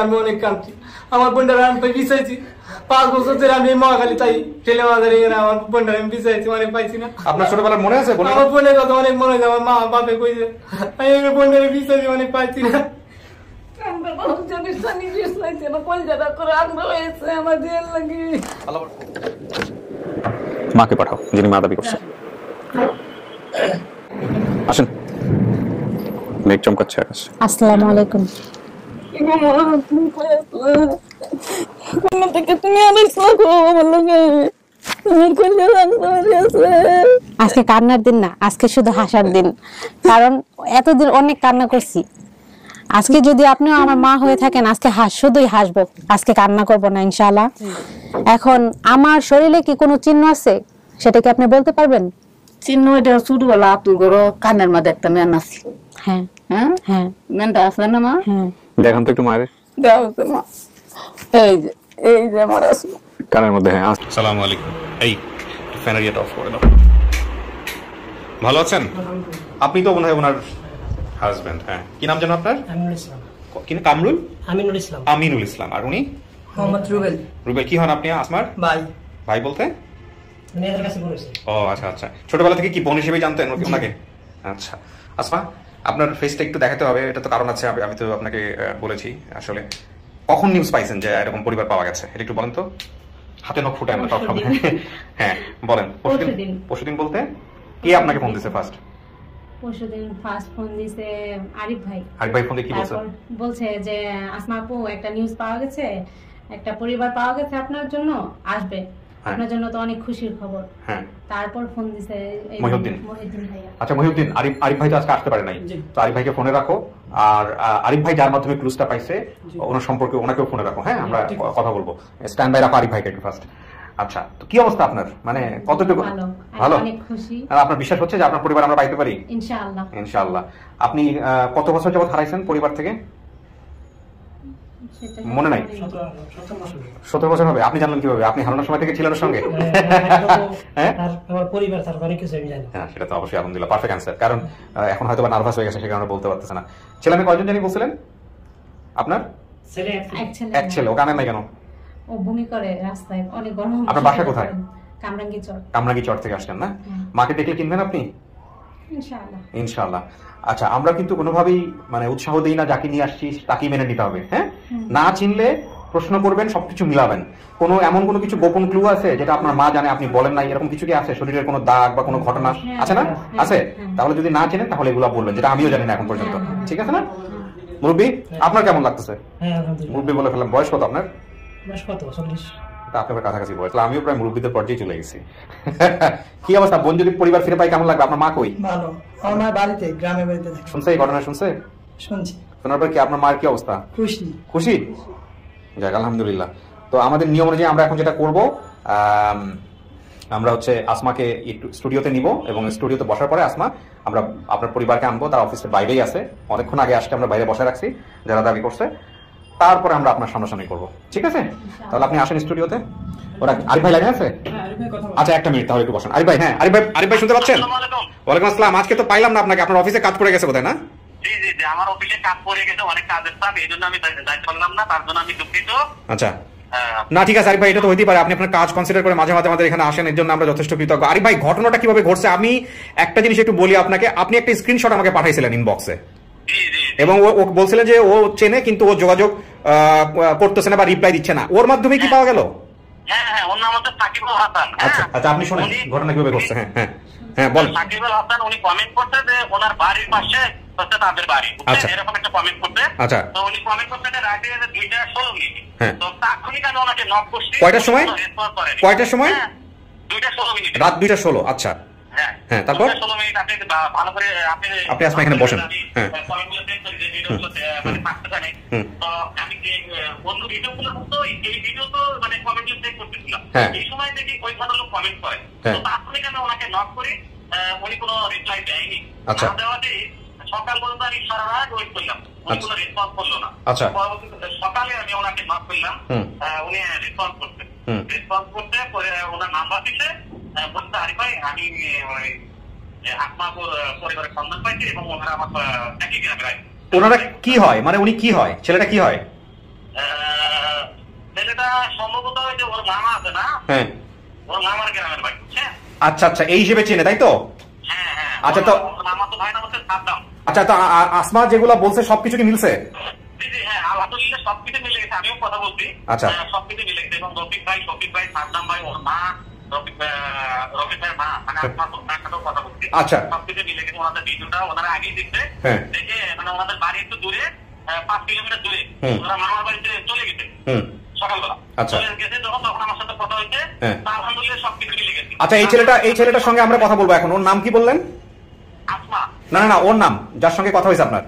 আমি অনেক কাঁদছি। আমার বোনটার আমি বিচাইছি 5 বছর ধরে, আমি মহাখালী তাই ঠেলে মাঝে আমার বোনটার আমি বিচাইছি, অনেক পাইছি না। আপনার ছোটবেলার মনে আছে? আমার বোনের কথা অনেক মনে আছে, আমার মা বাপে কইছে, আমি বোনটার বিচাইছি, অনেক পাইছি না। মাকে পাঠাও, যিনি মা দাবি করছে। আসেন, মেঘ চমকাচ্ছে আকাশ। আসসালামু আলাইকুম। আজকে কান্নার দিন না, আজকে শুধু হাসার দিন। কারণ এতদিন অনেক কান্না করছি। আজকে যদি আপনিও আমার মা হয়ে থাকেন, আজকে শুধুই হাসবো, আজকে কান্না করবো না ইনশাআল্লাহ। এখন আমার শরীরে কি কোনো চিহ্ন আছে, সেটা কি আপনি বলতে পারবেন? চিহ্ন এটা ছোটবেলা তুই করো কানের মধ্যে একটা মেন আছে। হ্যাঁ হ্যাঁ হ্যাঁ, মেনটা আছে না মা? হ্যাঁ, দেখান তো একটু মায়ের। দাও তো মা, এই যে আমার আছে কানের মধ্যে। হ্যাঁ, আসসালামু আলাইকুম। এই ফ্যানের ইয়েটা অফ করে দাও। ভালো আছেন? আপনি তো মনে হয় ওনার হাজবেন্ড। হ্যাঁ, কি নাম জানো আপনার? আমিনুল ইসলাম। কি নাম? কামরুল? আমিনুল ইসলাম। আমিনুল ইসলাম। আর উনি? মোহাম্মদ রুবেল। রুবেল। কি হন আপনি আসমার? ভাই। ভাই বলতে? মেয়েদের কাছে পড়েছি। ও আচ্ছা আচ্ছা, ছোটবেলা থেকে কি বোন হিসেবে জানতেন ওনাকে? আচ্ছা, আসমা আপনার ফেসটা একটু দেখাতে হবে, এটা তো কারণ আছে, আমি তো আপনাকে বলেছি। আসলে কখন নিউজ পাইছেন যে এরকম পরিবার পাওয়া গেছে, এটা একটু বলেন তো। হাতে নখ ফুটে আমরা সব। হ্যাঁ বলেন। পরশুদিন বলতে কে আপনাকে ফোন দিয়েছে ফার্স্ট? পরশুদিন ফার্স্ট ফোন দিয়েছে আরিফ ভাই। আরিফ ভাই ফোন দিয়ে কি বলছে? বলছে যে আসমা আপু, একটা নিউজ পাওয়া গেছে, একটা পরিবার পাওয়া গেছে আপনার জন্য, আসবে। আপনার জন্য তো অনেক খুশির খবর। হ্যাঁ, তারপর ফোন দিছে মহিউদ্দিন ভাইয়া। আচ্ছা, মহিউদ্দিন। আরিফ ভাই তো আজকে আসতে পারে নাই, তো আরিফ ভাইকে ফোনে রাখো। আর আরিফ ভাই যার মাধ্যমে ক্লুজটা পাইছে ওনার সম্পর্কে ওনাকেও ফোনে রাখো। হ্যাঁ, আমরা কথা বলবো। স্ট্যান্ড বাই রাখো আরিফ ভাইকে একটু ফার্স্ট। আচ্ছা, তো কি অবস্থা আপনার? মানে কতটুকু ভালো? অনেক খুশি। আপনার বিশ্বাস হচ্ছে যে আপনার পরিবার আমরা পাইতে পারি? ইনশাআল্লাহ। ইনশাআল্লাহ। আপনি কত বছর যাবত হারাইছেন পরিবার থেকে? মনে নাই? 17 বছর হবে। আপনি জানলেন কিভাবে? আপনি হারানোর সময় থেকে ছিলেন ওর সঙ্গে? আমার পরিবার তার অনেক কিছু আমি জানি। হ্যাঁ, সেটা তো অবশ্যই আলহামদুলিল্লাহ, পারফেক্ট অ্যান্সার। কারণ এখন হয়তো বা নার্ভাস হয়ে গেছে, সে কারণে বলতে পারতেছে না। ছেলে আমি কয়জন জানি বলছিলেন আপনার? ছেলে এক ছেলে। ও কানে নাই কেন? ও বমি করে রাস্তায়, অনেক গরম। আপনার বাসা কোথায়? কামরাঙ্গী চর থেকে আসছেন না? মাকে দেখলে কিনবেন আপনি? ইনশাআল্লাহ। ইনশাআল্লাহ। আচ্ছা, আমরা কিন্তু কোনোভাবেই মানে উৎসাহ দেই না, যাকে নিয়ে আসছি তাকেই মেনে নিতে হবে। হ্যাঁ, না চিনলে প্রশ্ন করবেন, সবকিছু মিলাবেন। এমন কোনো কিছু গোপন ক্লু আছে যেটা আপনার মা জানে আপনি বলেন নাই, এরকম কিছু কি আছে? শরীরের কোনো দাগ বা কোনো ঘটনা আছে না? আছে? তাহলে যদি না চেনেন তাহলে এগুলো বলবেন, যেটা আমিও জানি না এখন পর্যন্ত। ঠিক আছে না? মুরব্বি, আপনার কেমন লাগতেছে? মুরব্বি বলে ফেললাম। বয়স কত আপনার? আপনার কাছাকাছি বয়স। আমিও প্রায় মুরব্বিদের পর্যায়ে চলে গেছি। কি অবস্থা? বোন যদি পরিবার ফিরে পাই কেমন লাগবে? আপনার মা কই? ভালো। আমার মা বাড়িতে, গ্রামের বাড়িতে থাকে। শুনছে এই ঘটনা? শুনছে? শুনছি। শোনার পর কি আপনার মার কি অবস্থা? খুশি। খুশি? যাক, আলহামদুলিল্লাহ। তো আমাদের নিয়ম অনুযায়ী আমরা এখন যেটা করব, আমরা হচ্ছে আসমাকে একটু স্টুডিওতে নিব, এবং স্টুডিওতে বসার পরে আসমা আমরা আপনার পরিবারকে আনবো। তার অফিসের বাইরেই আছে, অনেকক্ষণ আগে আসতে আমরা বাইরে বসে রাখছি যারা দাবি করছে। তারপরে আমরা আপনার সামনাসামনি করবো। ঠিক আছে? তাহলে আপনি আসেন স্টুডিওতে। ওরা আরিফ ভাই লাগে আছে? আচ্ছা, একটা মিনিট তাহলে একটু বসেন। আরিফ ভাই। হ্যাঁ, আরিফ ভাই শুনতে পাচ্ছেন? ওয়ালাইকুম আসসালাম। আজকে তো পাইলাম না আপনাকে, আপনার অফিসে কাজ পড়ে গেছে কোথায়? না জি জি জি, আমার অফিসে কাজ পড়ে গেছে, অনেক কাজের চাপ, এই জন্য আমি যাইতে পারলাম না, তার জন্য আমি দুঃখিত। আচ্ছা, না ঠিক আছে আরিফ ভাই, এটা তো হইতেই পারে। আপনি আপনার কাজ কনসিডার করে মাঝে মাঝে আমাদের এখানে আসেন, এর জন্য আমরা যথেষ্ট কৃতজ্ঞ। আরিফ ভাই, ঘটনাটা কিভাবে ঘটছে আমি একটা জিনিস একটু বলি আপনাকে। আপনি একটা স্ক্রিনশট আমাকে পাঠাইছিলেন ইনবক্সে, এবং ও বলছিলেন যে ও চেনে কিন্তু ও যোগাযোগ করতেছে না বা রিপ্লাই দিচ্ছে না। ওর মাধ্যমে কি পাওয়া গেল? হ্যাঁ হ্যাঁ, ওর নাম হচ্ছে সাকিবুল হাসান। আচ্ছা আচ্ছা, আপনি শুনেন ঘটনা কিভাবে ঘটছে। হ্যাঁ হ্যাঁ হ্যাঁ, বল। সাকিবুল হাসান উনি কমেন্ট করতে যে ওনার বাড়ির পাশে হচ্ছে তাদের বাড়ি, এরকম একটা কমেন্ট করতে। আচ্ছা, তো উনি কমেন্ট করতে রাতে 2:16 মিনিট। তো তাৎক্ষণিক আমি ওনাকে নক করছি। কয়টার সময়? কয়টার সময়? 2:16 মিনিট, রাত 2:16। আচ্ছা হ্যাঁ, তারপর 2:16 মিনিট। আপনি ভালো করে আপনি আসলে এখানে বসেন। হ্যাঁ, কমেন্টগুলো চেক করে যে ভিডিওগুলো মানে পাঁচটা জানে। তো আমি যে বন্ধু ভিডিওগুলোর মতো এই ভিডিও তো মানে কমেন্টগুলো চেক করতেছিলাম। এই সময় দেখি ওই লোক কমেন্ট করে। তো তাৎক্ষণিক আমি ওনাকে নক করি, উনি কোনো রিপ্লাই দেয়নি। আচ্ছা, দেওয়াতে সকাল পর্যন্ত আমি সারা রাত ওয়েট করলাম, উনি কোনো রেসপন্স করলো না। আচ্ছা, পরবর্তীতে সকালে আমি ওনাকে নক করলাম, উনি রেসপন্স করতে পরে ওনার নাম্বার দিতে বলতে, আরে ভাই আমি আসমা পরিবারের সন্ধান পাইছি এবং ওনারা আমার একই গ্রামে ওনারা কি হয়, মানে উনি কি হয়, ছেলেটা কি হয়? ছেলেটা সম্ভবত ওই যে ওর মামা আছে না, হ্যাঁ, ওর মামার গ্রামের বাড়ি, বুঝছেন? আচ্ছা আচ্ছা, এই হিসেবে চেনে, তাই তো? হ্যাঁ হ্যাঁ। আচ্ছা, তো মামা তো ভাই নাম হচ্ছে সাদ্দাম। আচ্ছা, তো আসমা যেগুলো বলছে সবকিছু কি মিলছে? হ্যাঁ, আলহামদুলিল্লাহ সবকিছু মিলে গেছে, আমিও কথা বলছি। আচ্ছা, সবকিছু মিলে গেছে। এবং রফিক ভাই, সাদ্দাম ভাই, ওর মা, রফিক ভাইয়ের মা, মানে আপনার সাথেও কথা বলছি। আচ্ছা, সবকিছু মিলে গেছে। ওনাদের ভিডিওটা ওনারা আগেই দেখছে, দেখে মানে ওনাদের বাড়ি একটু দূরে, 5 কিলোমিটার দূরে, ওরা মামার বাড়িতে চলে গেছে সকালবেলা। চলে গেছে যখন, তখন আমার সাথে কথা হয়েছে। আলহামদুলিল্লাহ সবকিছু মিলে গেছে। আচ্ছা, এই ছেলেটার সঙ্গে আমরা কথা বলবো এখন। ওর নাম কি বললেন? আসমা। না না, ওর নাম, যার সঙ্গে কথা হয়েছে আপনার।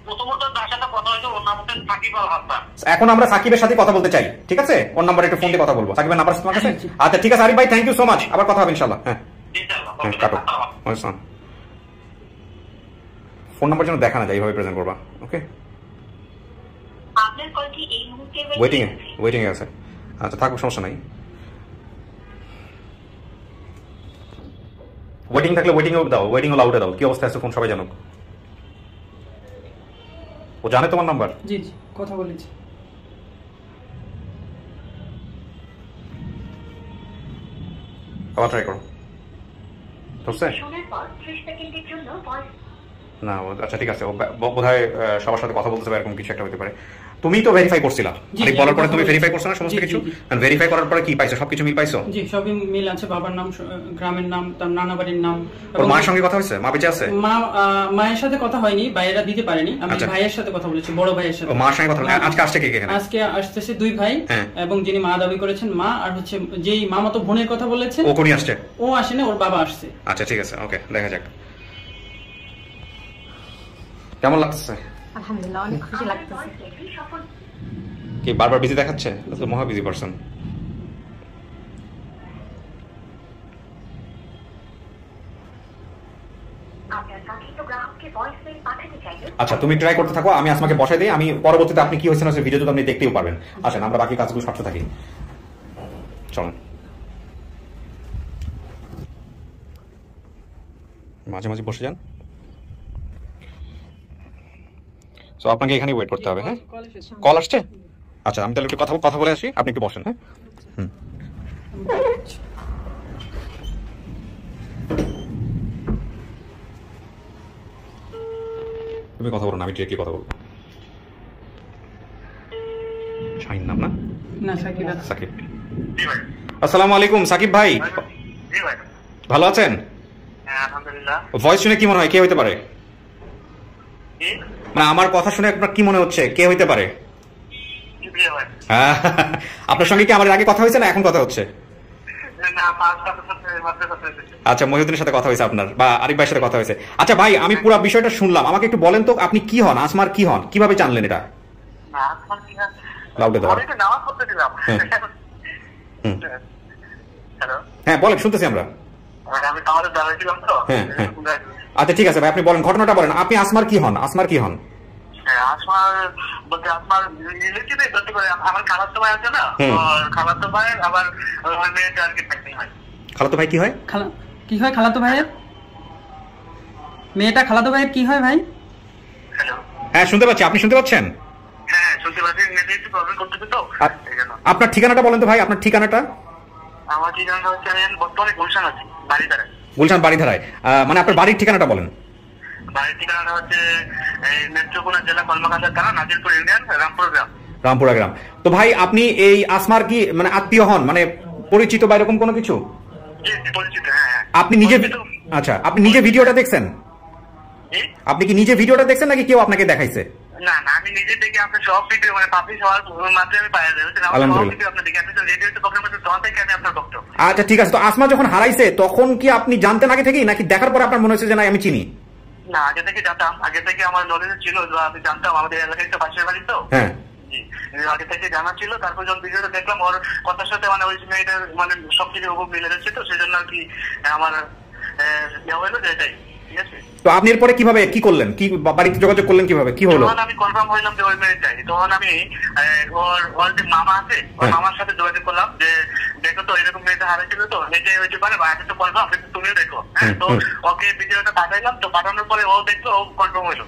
প্রথমত যার সাথে কথা হয়েছে ওর নাম হচ্ছে সাকিব আল হাসান। এখন আমরা সাকিবের সাথে কথা বলতে চাই, ঠিক আছে? ওর নাম্বারে একটু ফোন দিয়ে কথা বলবো। সাকিবের নাম্বার তোমার কাছে? আচ্ছা, ঠিক আছে আরিফ ভাই, থ্যাংক ইউ সো মাচ। আবার কথা হবে ইনশাআল্লাহ। হ্যাঁ, কাটো। ফোন নাম্বার যেন দেখা না যায়, এইভাবে প্রেজেন্ট করবা। ওকে, আপনার কলটি এই মুহূর্তে ওয়েটিং এ আছে। আচ্ছা, থাকুক, সমস্যা নাই। ওয়েটিং থাকলে ওয়েটিং এ দাও, ওয়েটিং হলো আউটে দাও। কি অবস্থা আছে ফোন সবাই জানুক। ও জানে তোমার নাম্বার? জি জি, কথা বলেছি। আবার ট্রাই করো। ধরছে না? আচ্ছা, ঠিক আছে। ও বোধহয় সবার সাথে কথা বলতে পারে, এরকম কিছু একটা হতে পারে। তুমি তো ভেরিফাই করছিলা, বলার পরে তুমি ভেরিফাই করছো না সমস্ত কিছু? ভেরিফাই করার পরে কি পাইছো? সবকিছু মিল পাইছো? জি, সবই মিল আছে। বাবার নাম, গ্রামের নাম, তার নানা বাড়ির নাম। ওর মায়ের সঙ্গে কথা হয়েছে? মা বেঁচে আছে? মায়ের সাথে কথা হয়নি, ভাইয়েরা দিতে পারেনি। আমি ভাইয়ের সাথে কথা বলেছি, বড় ভাইয়ের সাথে। মার সঙ্গে কথা বলে। আজকে আসছে কে এখানে? আজকে আসতেছে 2 ভাই, এবং যিনি মা দাবি করেছেন মা, আর হচ্ছে যেই মামাতো বোনের কথা বলেছে ও কোনি আসছে? ও আসেনি, ওর বাবা আসছে। আচ্ছা, ঠিক আছে, ওকে, দেখা যাক। কেমন লাগছে? আলহামদুলিল্লাহ, অনেক খুশি লাগতেছে। কি বারবার বিজি দেখাচ্ছে? তো মহা বিজি পারসন। আচ্ছা, তুমি ট্রাই করতে থাকো, আমি আসমাকে বসাই দিই। আমি পরবর্তীতে আপনি কি হয়েছে না ভিডিও তো আপনি দেখতেও পারবেন। আসেন, আমরা বাকি কাজগুলো সারতে থাকি। চলুন। মাঝে মাঝে বসে যান। তো আপনাকে এখানে ওয়েট করতে হবে। হ্যাঁ, কল আসছে? আচ্ছা, আমি তাহলে একটু কথা বলে আসি, আপনি একটু বসেন। হ্যাঁ, তুমি কথা বলো না, আমি ডিরেক্টলি কথা বলবো। শাহিন নাম না? না, সাকিব। সাকিব। আসসালামু আলাইকুম সাকিব ভাই, ভালো আছেন? আলহামদুলিল্লাহ। ভয়েস শুনে কি মনে হয় কে হইতে পারে? মানে আমার কথা শুনে আপনার কি মনে হচ্ছে কে হইতে পারে? আপনার সঙ্গে কি আমার আগে কথা হয়েছে না এখন কথা হচ্ছে? আচ্ছা, মহিউদ্দিনের সাথে কথা হয়েছে আপনার, বা আরিফ ভাইয়ের সাথে কথা হয়েছে। আচ্ছা ভাই, আমি পুরো বিষয়টা শুনলাম, আমাকে একটু বলেন তো আপনি কি হন, আসমার কি হন, কিভাবে জানলেন এটা? হ্যাঁ বলেন, শুনতেছি আমরা। হ্যাঁ হ্যাঁ, আচ্ছা ঠিক আছে ভাই, আপনি বলেন, ঘটনাটা বলেন। আপনি আসমার কি হন? আসমার কি হন? খালাতো ভাই কি হয়? কি হয় খালাতো ভাইয়ের? মেয়েটা খালাতো ভাইয়ের কি হয় ভাই? হ্যাঁ শুনতে পাচ্ছি, আপনি শুনতে পাচ্ছেন? আপনার ঠিকানাটা বলেন তো ভাই, আপনার ঠিকানাটা? আমার ঠিকানাটা হচ্ছে বর্তমানে গুলশান আছি, বাড়িধারায়। গুলশান বাড়িধারায়, মানে আপনার বাড়ির ঠিকানাটা বলেন। বাড়ির ঠিকানাটা হচ্ছে নেত্রকোনা জেলা কলমাকান্দা থানা, নাজিরপুর ইউনিয়ন, রামপুরা গ্রাম। রামপুরা গ্রাম। তো ভাই আপনি এই আসমার কি মানে আত্মীয় হন, মানে পরিচিত বা এরকম কোনো কিছু? পরিচিত, হ্যাঁ। আপনি নিজে, আচ্ছা আপনি নিজে ভিডিওটা দেখছেন? আপনি কি নিজে ভিডিওটা দেখছেন নাকি কেউ আপনাকে দেখাইছে? না না, আমি নিজে থেকে আপনার সব ভিডিও মানে পাবলিশ হওয়ার মাধ্যমে পাওয়া যাবে। আলহামদুলিল্লাহ। আপনি দেখে, আপনি তো রেডিওতে প্রোগ্রাম করতে তখন থেকে আমি আপনার ভক্ত। আচ্ছা ঠিক আছে। তো আসমা যখন হারাইছে তখন কি আপনি জানতেন আগে থেকেই, নাকি দেখার পর আপনার মনে হচ্ছে যে না আমি চিনি? না, আগে থেকে জানতাম, আগে থেকে আমার নলেজ ছিল, আমি জানতাম, আমাদের এলাকায় তো পাশের বাড়ি তো। হ্যাঁ, আগে থেকে জানা ছিল। তারপর যখন ভিডিওটা দেখলাম, ওর কথার সাথে মানে ওই মেয়েটার মানে সবকিছু মিলে যাচ্ছে, তো সেই জন্য আর কি আমার হলো যে এটাই, ঠিক আছে। তো আপনি এরপরে কিভাবে কি করলেন, কি বাড়িতে যোগাযোগ করলেন, কিভাবে কি হলো? তখন আমি কনফার্ম হইলাম যে ওই মেয়ে চাই। তখন আমি ওর যে মামা আছে ওর মামার সাথে যোগাযোগ করলাম যে দেখো তো এরকম মেয়েটা হারাইছিল, তো এটাই হইতে পারে বা তো কনফার্ম, কিন্তু তুমিও দেখো। হ্যাঁ, তো ওকে ভিডিওটা পাঠাইলাম, তো পাঠানোর পরে ও দেখলো, ও কনফার্ম হইলো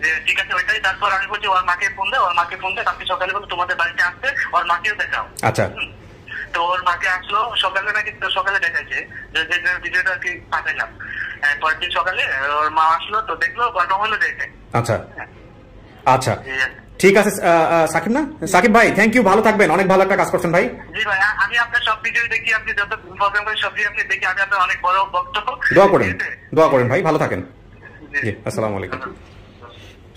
যে ঠিক আছে ওইটাই। তারপর আমি বলছি ওর মাকে ফোন দে, ওর মাকে ফোন দে, কালকে সকালে বলে তোমাদের বাড়িতে আসতে, ওর মাকেও দেখাও। আচ্ছা, তো ওর মাকে আসলো সকালে, নাকি সকালে দেখাইছে যে ভিডিওটা আর কি পাঠাইলাম। পরের দিন সকালে ওর মা আসলো, তো দেখলো কনফার্ম হলো যে এটাই। আচ্ছা আচ্ছা, ঠিক আছে সাকিব না, সাকিব ভাই থ্যাংক ইউ, ভালো থাকবেন, অনেক ভালো একটা কাজ করছেন ভাই। জি ভাই, আমি আপনার সব ভিডিও দেখি, আপনি যত প্রোগ্রাম করেন সব আপনি দেখি, আমি আপনার অনেক বড় ভক্ত। দোয়া করেন ভাই, ভালো থাকেন। জি, আসসালামু আলাইকুম।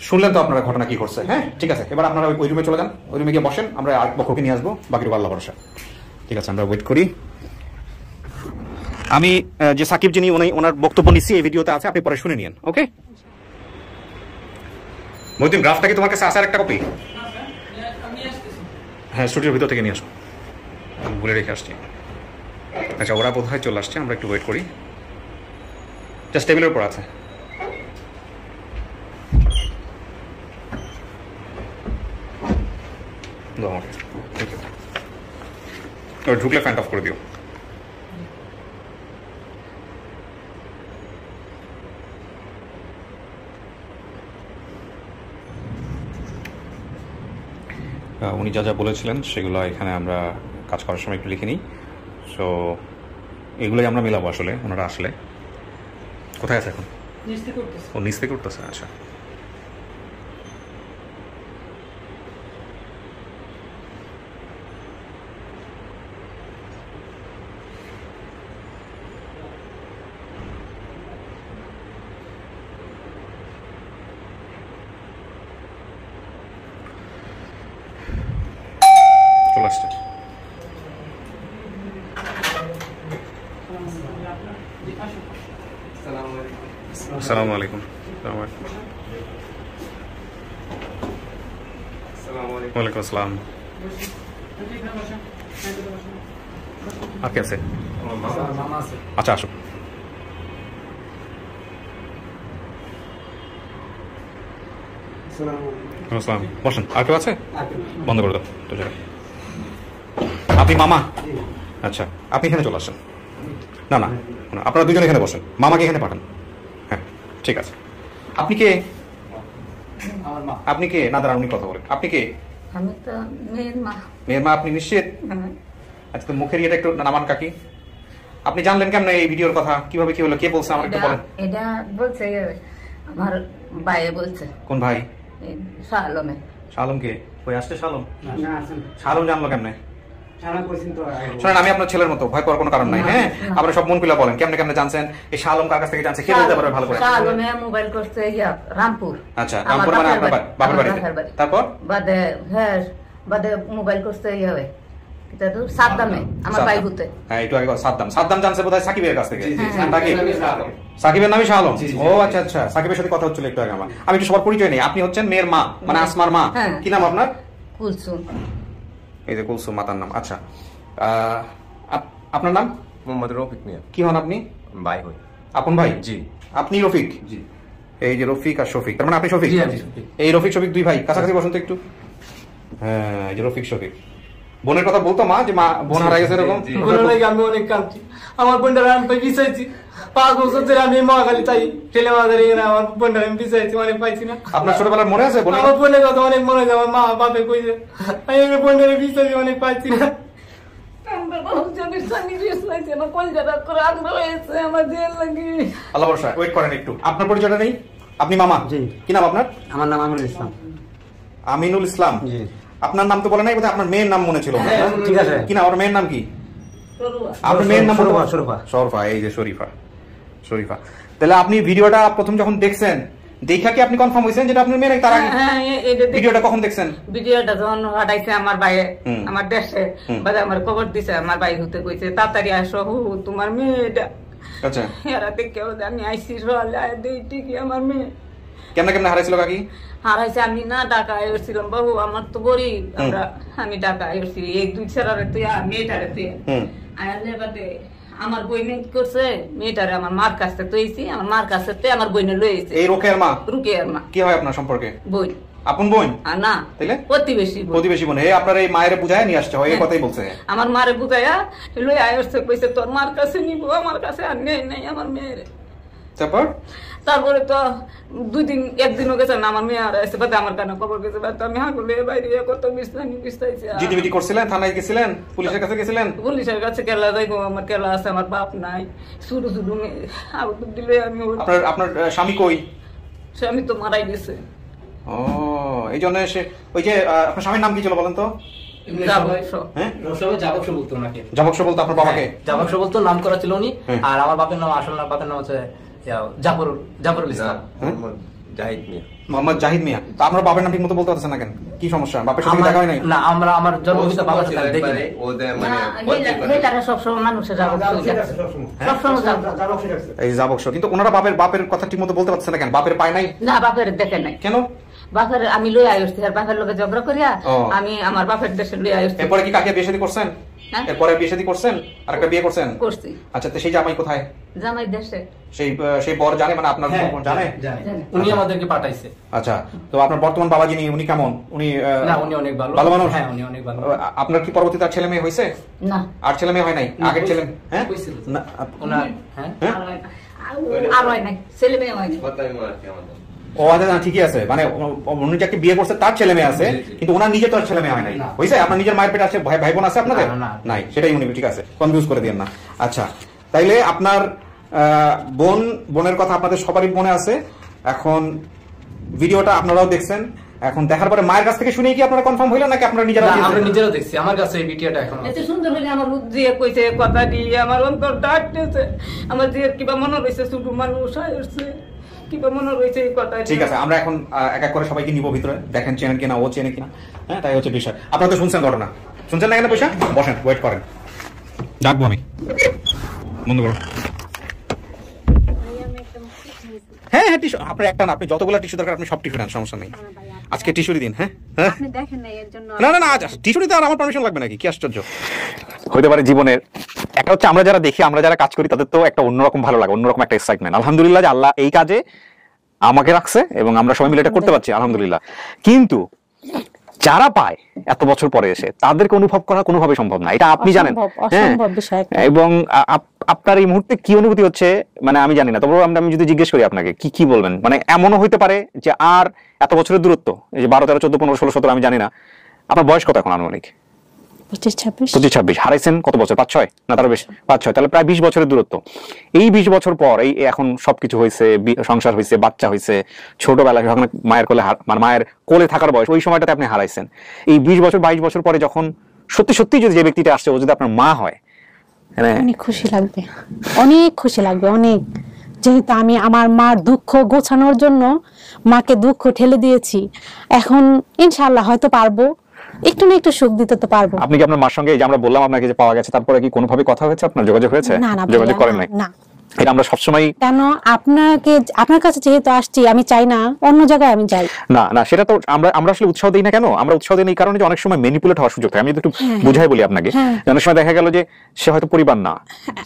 শুনলেন তো আপনারা ঘটনা কি করছে। হ্যাঁ ঠিক আছে, এবার আপনারা ওই রুমে চলে যান, ওই রুমে গিয়ে বসেন, আমরা আরেক পক্ষকে নিয়ে আসবো, বাকির আল্লাহ ভরসা। ঠিক আছে, আমরা ওয়েট করি। আমি যে সাকিব যিনি ওনার বক্তব্য নিচ্ছি এই ভিডিওতে আছে, আপনি পরে শুনে নিন। ওকে মহিউদ্দিন, গ্রাফটা কি তোমার কাছে আছে? আর একটা কপি? হ্যাঁ, স্টুডিওর ভিতর থেকে নিয়ে আসো, বলে রেখে আসছি। আচ্ছা, ওরা বোধহয় চলে আসছে, আমরা একটু ওয়েট করি। জাস্ট টেবিলের উপর আছে। ঢুকলে ফ্যান অফ করে দিও। উনি যা যা বলেছিলেন সেগুলো এখানে আমরা কাজ করার সময় একটু লিখে নিই। সো এগুলোই আমরা মেলাবো আসলে ওনারা আসলে। কোথায় আছে এখন? ও নিচ থেকে করতেছে। আচ্ছা, চলে আসছে। আসসালামু আলাইকুম। ওয়ালাইকুম আসসালাম। আর কে আছে? আচ্ছা, আসো। আসসালাম, বসেন। আর কেউ আছে? বন্ধ করে দাও। আপনি মামা? আচ্ছা, আপনি এখানে চলে আসেন। না না, আপনারা দুজন এখানে বসেন, মামাকে এখানে পাঠান। হ্যাঁ ঠিক আছে। আপনি কে? আপনি কে? না দাঁড়ান, উনি কথা বলেন। আপনি কে? আমি তো মেয়ের মা। মেয়ের মা? আপনি নিশ্চিত? আচ্ছা, তো মুখের ইয়েটা একটু নামান কাকি। আপনি জানলেন কেমন এই ভিডিওর কথা? কিভাবে কি হলো? কে বলছে আমার একটু বলেন। এটা বলছে আমার ভাই বলছে। কোন ভাই? শালমে। শালম কে? কই আসছে শালম? শালম জানলো কেমনে? শোনেন, আমি আপনার ছেলের মতো, ভয় পাওয়ার কোনো কারণ নাই। হ্যাঁ, আপনারা সব মন খুলে বলেন কেমনে কেমনে জানছেন, এই শালম কার কাছ থেকে জানছে, কে বলতে পারবে ভালো করে? শালমে মোবাইল করছে রামপুর। আচ্ছা, রামপুর মানে আপনার বাবার বাড়ি। তারপর বাদে হ্যাঁ, বাদে মোবাইল করছে সাদ্দামে আমার ভাই হতে। হ্যাঁ, একটু আগে সাদ্দাম জানছে বোধহয় সাকিবের কাছ থেকে। সাকিবের নামই শালম? ও আচ্ছা আচ্ছা, সাকিবের সাথে কথা হচ্ছিল একটু আগে আমার। আমি একটু সবার পরিচয় নেই। আপনি হচ্ছেন মেয়ের মা, মানে আসমার মা। কি নাম আপনার? কুলসুম। এই যে কুলসুম মাতার নাম। আচ্ছা, আপনার নাম? মোহাম্মদ রফিক মিয়া। কি হন আপনি? ভাই হই। আপন ভাই? জি। আপনি রফিক? জি। এই যে রফিক আর শফিক, তার মানে আপনি শফিক? এই রফিক শফিক দুই ভাই, কাছাকাছি বসুন তো একটু। হ্যাঁ, এই যে রফিক শফিক। বোনের কথা বলতো মা, যে মা বোন হারাই গেছে এরকম? আমি অনেক কাঁদছি। আমার বোনটা আমি বিচাইছি 5 বছর ধরে, আমি মহাখালী তাই টেলেমাদের আমার বোনটা আমি বিচাইছি, অনেক পাইছি না। আপনার ছোটবেলার মনে আছে? আমার বোনের কথা অনেক মনে আছে, আমার মা বাপে কইছে, আমি বোনের বিচাইছি, অনেক পাইছি না। আল্লাহ ভরসা, ওয়েট করেন একটু। আপনার পরিচয়টা নেই? আপনি মামা? জি। কি নাম আপনার? আমার নাম আমিনুল ইসলাম। আমিনুল ইসলাম? জি। আপনার নাম তো বলে নাই, বোধহয় আপনার মেয়ের নাম মনে ছিল। ঠিক আছে। কি নাম আপনার মেয়ের নাম? কি আপনার মেয়ের নাম? শরীফা। শরীফা, এই যে শরীফা। শরীফা, তাহলে আপনি ভিডিওটা প্রথম যখন দেখছেন, দেখা কি আপনি কনফার্ম হয়েছেন যেটা আপনার মেয়ে নাকি? তার আগে ভিডিওটা কখন দেখছেন? ভিডিওটা যখন পাঠাইছে আমার ভাই আমার দেশে, বাদে আমার খবর দিছে, আমার ভাই হতে কইছে তাড়াতাড়ি আসো, তোমার মেয়েটা। আচ্ছা, এরা দেখেও আমি আইসি ঠিকই আমার মেয়ে। কেমনে কেমনে হারাইছিল কাকি? হারাইছে আমি না ঢাকায় এসেছিলাম বাবু, আমার তো গরিব আমরা, আমি ঢাকায় এসেছি এই 2 ছেড়ারে তুই মেয়েটারে তুই আয়ালে বাদে আমার বইনে কি করছে মেয়েটারে আমার মার কাছে তৈছি আমার মার কাছে আমার বইনে লইছে এই রোকেয়ার মা রুকিয়ার মা কি হয় আপনার সম্পর্কে বই আপন বোন আর না তাইলে প্রতিবেশী প্রতিবেশী বোন এই আপনার এই মায়ের বুঝায় নিয়ে আসছে হয় এই কথাই বলছে আমার মারে বুঝাইয়া লই আইছে কইছে তোর মার কাছে নিব আমার কাছে আর নেই নাই আমার মেয়ের তারপরে তো একদিনও গেছে না আমার মেয়ে আর এসে বাদে আমার কানে খবর গেছে বাদ আমি হাগুলে বাইরে কত বিস্তাইছি জিডিমিটি করছিলেন থানায় গেছিলেন পুলিশের কাছে গেছিলেন পুলিশের কাছে কেলা যাইবো আমার কেলা আছে আমার বাপ নাই শুরু শুরু আউট দিলে আমি আপনার স্বামী কই স্বামী তো মারাই গেছে ও এই জন্য এসে ওই যে আপনার স্বামীর নাম কি ছিল বলেন তো জাবক্স বলতো আপনার বাবাকে জাবক্স বলতো নাম করা ছিল উনি আর আমার বাপের নাম আসল নাম বাপের নাম হচ্ছে জাফরুল ইসলাম মোহাম্মদ জাহিদ মিয়া তো আপনার বাবার নাম ঠিক মতো বলতে পারছেন না কেন কি সমস্যা বাপের সাথে দেখা হয় নাই না আমরা আমার জন্মভূমিতে বাবা ছিল দেখি বেটারা সব সময় মানুষের এই জাবক্স কিন্তু ওনারা বাপের কথা ঠিক মতো বলতে পারছেন না কেন বাপের পায় নাই না বাপের দেখে নাই কেন বাপের আমি লই আইছি আর বাপের লোকে ঝগড়া করিয়া আমি আমার বাপের দেশে লই আইছি এরপরে কি কাকে বিয়ে শাদী করছেন এরপরে বিয়ে শাদী করছেন আর একটা বিয়ে করছেন করছি আচ্ছা তো সেই জামাই কোথায় জামাই দেশে সেই বর জানে মানে আপনার জানে উনি আমাদেরকে পাঠাইছে আচ্ছা তো আপনার বর্তমান বাবা যিনি উনি কেমন উনি না উনি অনেক ভালো ভালো মানুষ হ্যাঁ উনি অনেক ভালো আপনার কি পরবর্তীতে আর ছেলে মেয়ে হয়েছে না আর ছেলে মেয়ে হয় নাই আগের ছেলে হ্যাঁ না ওনার হ্যাঁ আর হয় নাই ছেলে মেয়ে হয় নাই ও আচ্ছা ঠিকই আছে মানে উনি যাকে বিয়ে করছে তার ছেলে মেয়ে আছে কিন্তু ওনার নিজে তো আর ছেলে মেয়ে হয় নাই হয়েছে আপনার নিজের মায়ের পেটে আছে ভাই বোন আছে আপনাদের নাই সেটাই উনি ঠিক আছে কনফিউজ করে দিয়েন না আচ্ছা তাইলে আপনার বোনের কথা আপনাদের সবারই মনে আছে এখন ভিডিওটা আপনারাও দেখছেন এখন দেখার পরে মায়ের কাছ থেকে শুনে কি আপনারা কনফার্ম হইলেন নাকি আপনারা নিজেরাও দেখছি আমার কাছে এই ভিডিওটা এখন এত সুন্দর হইলে আমার দিয়ে কইছে কথা দিয়ে আমার অন্তর ডাকতেছে আমার দিয়ে কিবা মনে রইছে শুধু মানুষ আসছে কিবা মনে রইছে এই কথা ঠিক আছে আমরা এখন এক এক করে সবাইকে নিব ভিতরে দেখেন চেনেন কিনা ও চেনে কিনা হ্যাঁ তাই হচ্ছে বিষয় আপনারা তো শুনছেন ঘটনা শুনছেন না কেন পয়সা বসেন ওয়েট করেন ডাকবো আমি বন্ধ করো হ্যাঁ হ্যাঁ টিস্যু আপনার একটা না আপনি যতগুলো টিস্যু দরকার আপনি সব টিস্যু নেন সমস্যা নেই আজকে টিস্যুরি দিন হ্যাঁ আপনি দেখেন না এর জন্য না না না টিস্যুরিতে আর আমার পারমিশন লাগবে নাকি কি আশ্চর্য হতে পারে জীবনের একটা হচ্ছে আমরা যারা দেখি আমরা যারা কাজ করি তাদের তো একটা অন্যরকম ভালো লাগে অন্যরকম একটা এক্সাইটমেন্ট আলহামদুলিল্লাহ যে আল্লাহ এই কাজে আমাকে রাখছে এবং আমরা সবাই মিলে এটা করতে পারছি আলহামদুলিল্লাহ কিন্তু যারা পায় এত বছর পরে এসে তাদেরকে অনুভব করা কোনোভাবে সম্ভব না এটা আপনি জানেন এবং আপনার এই মুহূর্তে কি অনুভূতি হচ্ছে মানে আমি জানি না তবে আমি যদি জিজ্ঞেস করি আপনাকে কি বলবেন মানে এমনও হইতে পারে যে আর এত বছরের দূরত্ব এই যে 12 13 14 15 16 17 আমি জানি না আপনার বয়স কত এখন আনুমানিক 25-26 হারাইছেন কত বছর 5-6 না তার বেশি 5-6 তাহলে প্রায় 20 বছরের দূরত্ব এই 20 বছর পর এই এখন সবকিছু হয়েছে সংসার হয়েছে বাচ্চা হয়েছে ছোটবেলায় যখন মায়ের কোলে মানে মায়ের কোলে থাকার বয়স ওই সময়টাতে আপনি হারাইছেন এই 20 বছর 22 বছর পরে যখন সত্যি সত্যি যদি যে ব্যক্তিটা আসছে ও যদি আপনার মা হয় অনেক খুশি লাগবে অনেক যেহেতু আমি আমার মার দুঃখ গোছানোর জন্য মাকে দুঃখ ঠেলে দিয়েছি এখন ইনশাআল্লাহ হয়তো পারবো একটু না একটু সুখ দিতে তো পারবো আপনি কি আপনার মার সঙ্গে যে আমরা বললাম আপনাকে যে পাওয়া গেছে তারপরে কি কোনোভাবে কথা হয়েছে আপনার যোগাযোগ হয়েছে যোগাযোগ করেন নাই না এটা আমরা সবসময় কেন আপনার কাছে যেহেতু আসছি আমি চাই না অন্য জায়গায় আমি যাই না সেটা তো আমরা আসলে উৎসাহ দিই না কেন আমরা উৎসাহ দিই এই কারণে যে অনেক সময় ম্যানিপুলেট হওয়ার সুযোগ থাকে আমি একটু বুঝাই বলি আপনাকে অনেক সময় দেখা গেল যে সে হয়তো পরিবার না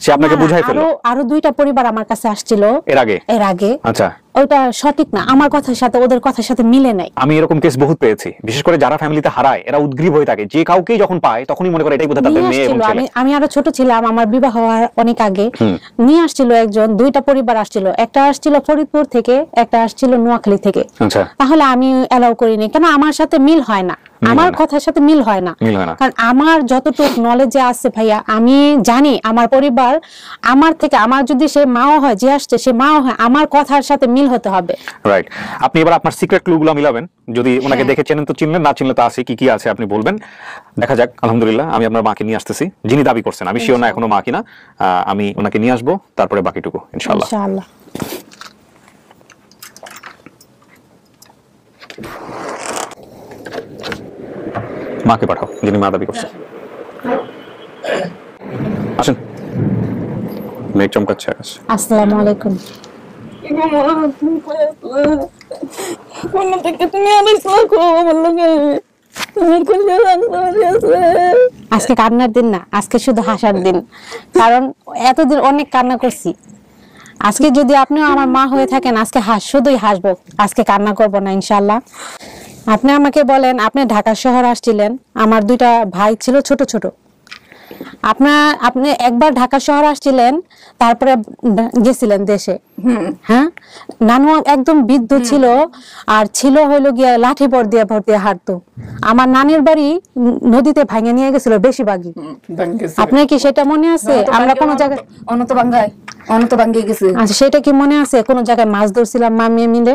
সে আপনাকে বুঝাই ফেললো আরো 2টা পরিবার আমার কাছে আসছিল এর আগে আচ্ছা ওইটা সঠিক না আমার কথার সাথে ওদের কথার সাথে মিলে নাই আমি এরকম কেস বহুত পেয়েছি বিশেষ করে যারা ফ্যামিলিতে হারায় এরা উদ্গ্রীব হয়ে থাকে যে কাউকেই যখন পায় তখনই মনে করে এটাই বোধহয় তাদের মেয়ে এবং ছেলে আমি আরো ছোট ছিলাম আমার বিবাহ হওয়ার অনেক আগে নিয়ে আসছিল একজন 2টা পরিবার আসছিল একটা আসছিল ফরিদপুর থেকে একটা আসছিল নোয়াখালী থেকে আচ্ছা তাহলে আমি এলাও করিনি কেন আমার সাথে মিল হয় না আমার কথার সাথে মিল হয় না কারণ আমার যতটুকু নলেজে আছে ভাইয়া আমি জানি আমার পরিবার আমার থেকে আমার যদি সে মাও হয় যে আসছে সে মাও হয় আমার কথার সাথে মিল হতে হবে রাইট আপনি এবার আপনার সিক্রেট ক্লুগুলো মিলাবেন যদি ওনাকে দেখে চেনেন তো চিনলেন না চিনলে তো আছে কি আছে আপনি বলবেন দেখা যাক আলহামদুলিল্লাহ আমি আপনার মাকে নিয়ে আসতেছি যিনি দাবি করছেন আমি শিওর না এখনো মা কিনা আমি ওনাকে নিয়ে আসবো তারপরে বাকিটুকু ইনশাআল্লাহ মাকে পাঠাও যিনি মা দাবি করছেন আসেন মেঘ চমকাচ্ছে আকাশ আসসালামু আলাইকুম তুমি আজকে কান্নার দিন না, আজকে শুধু হাসার দিন। কারণ এতদিন অনেক কান্না করছি। আজকে যদি আপনিও আমার মা হয়ে থাকেন, আজকে শুধুই হাসবো, আজকে কান্না করব না ইনশাল্লাহ। আপনি আমাকে বলেন, আপনি ঢাকা শহর আসছিলেন, আমার 2টা ভাই ছিল ছোট ছোট। আপনি একবার ঢাকা শহর আসছিলেন, তারপরে গেছিলেন দেশে। হ্যাঁ, নানু একদম বৃদ্ধ ছিল, আর ছিল হইলো গিয়া লাঠি ভর দিয়ে হাঁটতো। আমার নানির বাড়ি নদীতে ভাঙে নিয়ে গেছিল বেশিরভাগই। আপনার কি সেটা মনে আছে? আমরা কোনো জায়গায় অনত ভাঙ্গে গেছে। আচ্ছা, সেটা কি মনে আছে? কোন জায়গায় মাছ ধরছিলাম মা মেয়ে মিলে।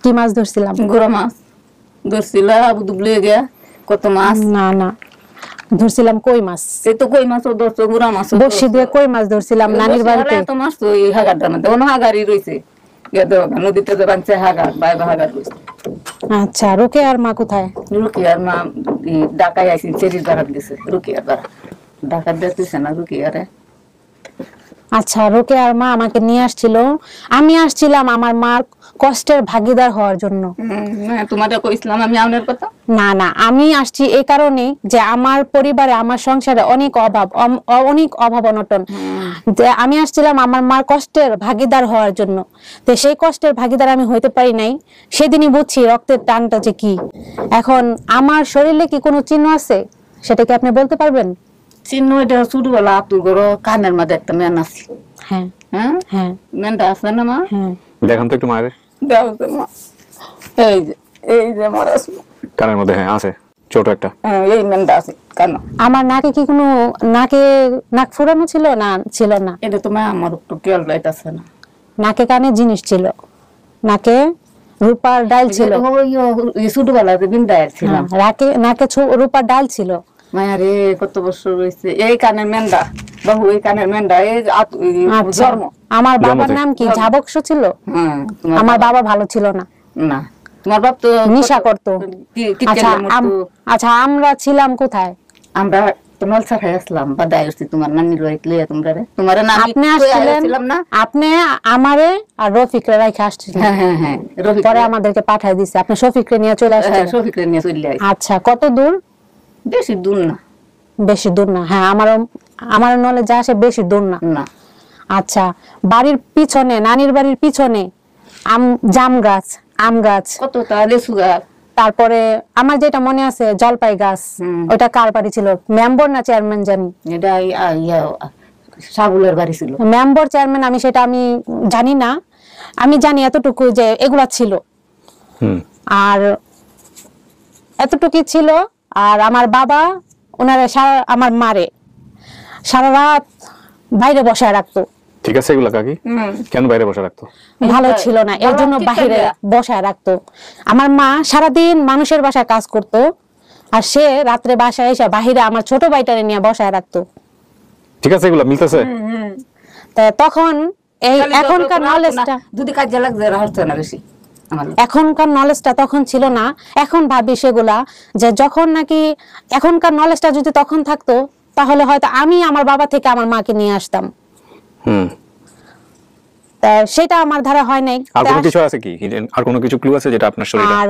কি মাছ ধরছিলাম? গোরা মাছ ধরছিলাম, আবু দুবলে গিয়া কত মাছ। না, ধরছিলাম কই মাছ। এই তো কই মাছও ধরছো, গুড়া মাছ বসি দিয়ে কই মাছ ধরছিলাম নানির বাড়িতে। তো মাছ তো এই হাগারটার মধ্যে অন্য হাগারই রয়েছে, নদীতে যে বানছে হাগার, বাইবা হাগার রয়েছে। আচ্ছা, রোকেয়ার মা কোথায়? রুকিয়ার মা ঢাকায় আইসি, চেরির বাড়াত গেছে। রুকিয়ার বাড়া ঢাকার দেখতেছে না রুকিয়ারে। আচ্ছা, রোকেয়ার মা আমাকে নিয়ে আসছিল, আমি আসছিলাম আমার মার কষ্টের ভাগিদার হওয়ার জন্য। তোমাদের কইছিলাম আমি আপনার কথা? না, আমি আসছি এই কারণে যে আমার পরিবারে, আমার সংসারে অনেক অভাব অনটন। যে আমি আসছিলাম আমার মার কষ্টের ভাগিদার হওয়ার জন্য। তো সেই কষ্টের ভাগিদার আমি হইতে পারি নাই। সেদিনই বুঝছি রক্তের টানটা যে কি। এখন আমার শরীরে কি কোনো চিহ্ন আছে, সেটা কি আপনি বলতে পারবেন? চিহ্ন এটা ছোটবেলা আতুর ঘর কানের মধ্যে একটা মেন আছে। হ্যাঁ, মেনটা আছে না মা? দেখান তো একটু মায়ের। এই যে মারা কানের মধ্যে। হ্যাঁ, আছে ছোট একটা। এই মেনটা আছে কেন? আমার নাকে কি কোনো নাক ফুরানো ছিল? না, ছিল না। এটা তোমার আমার একটু খেয়াল রাইতাছে না। নাকে কানে জিনিস ছিল, নাকে রূপার ডাল ছিল। ছোটবেলাতে বিন্দায় ছিলাম, নাকে রূপার ডাল ছিল। মায়ারে কত বছর রয়েছে। এই কানের মেন্ডা বাবু, এই কানের মেন্ডা, এই জন্ম। আমার বাবার নাম কি ঝাবকশ ছিল? আমার বাবা ভালো ছিল না। না, তোমার বাপ তো নেশা করতো। আচ্ছা, আমরা ছিলাম কোথায়? আমরা তো নলসা খাই আসলাম, বাদায় আসছি তোমার নানির বাড়িতে লইয়া। তোমার না আপনি আসছিলেন না? আপনি আমারে আর রফিকরে রাইখা আসছিলেন। হ্যাঁ, পরে আমাদেরকে পাঠাই দিছে। আপনি শফিকরে নিয়ে চলে আসছেন? শফিকরে নিয়ে চলে আসছি। আচ্ছা, কত দূর? বেশি দূর না। বেশি দূর না? হ্যাঁ, আমার নলে যা আসে বেশি দূর না। আচ্ছা, বাড়ির পিছনে, নানির বাড়ির পিছনে জাম গাছ, আম গাছ, কতটা লেচু গাছ, তারপরে আমার যেটা মনে আছে জলপাই গাছ। ওটা কার বাড়ি ছিল? মেম্বার না চেয়ারম্যান জানি? এটা সাবুলের বাড়ি ছিল। মেম্বার চেয়ারম্যান আমি সেটা আমি জানি না। আমি জানি এতটুকু যে এগুলা ছিল, আর এতটুকু ছিল। আর আমার বাবা ওনারা আমার মারে সারা রাত বাইরে বসায় রাখতো। ঠিক আছে, এগুলা কাকি কেন বাইরে বসে রাখতো? ভালো ছিল না, এর জন্য বাইরে বসায় রাখতো। আমার মা সারাদিন মানুষের বাসায় কাজ করতো, আর সে রাত্রে বাসায় এসে বাহিরে আমার ছোট ভাইটারে নিয়ে বসায় রাখতো। ঠিক আছে, এগুলা মিলতেছে। তখন এই এখনকার নলেজটা দুদি কাজে লাগছে রাহতে না বেশি। এখনকার নলেজটা তখন ছিল না। এখন ভাবি সেগুলা যে যখন নাকি এখনকার নলেজটা যদি তখন থাকতো, তাহলে হয়তো আমি আমার বাবা থেকে আমার মাকে নিয়ে আসতাম। সেটা আমার ধারা হয় নাই। আর কোনো কিছু আছে কি? আর কোনো কিছু ক্লু আছে যেটা আপনার শরীরে? আর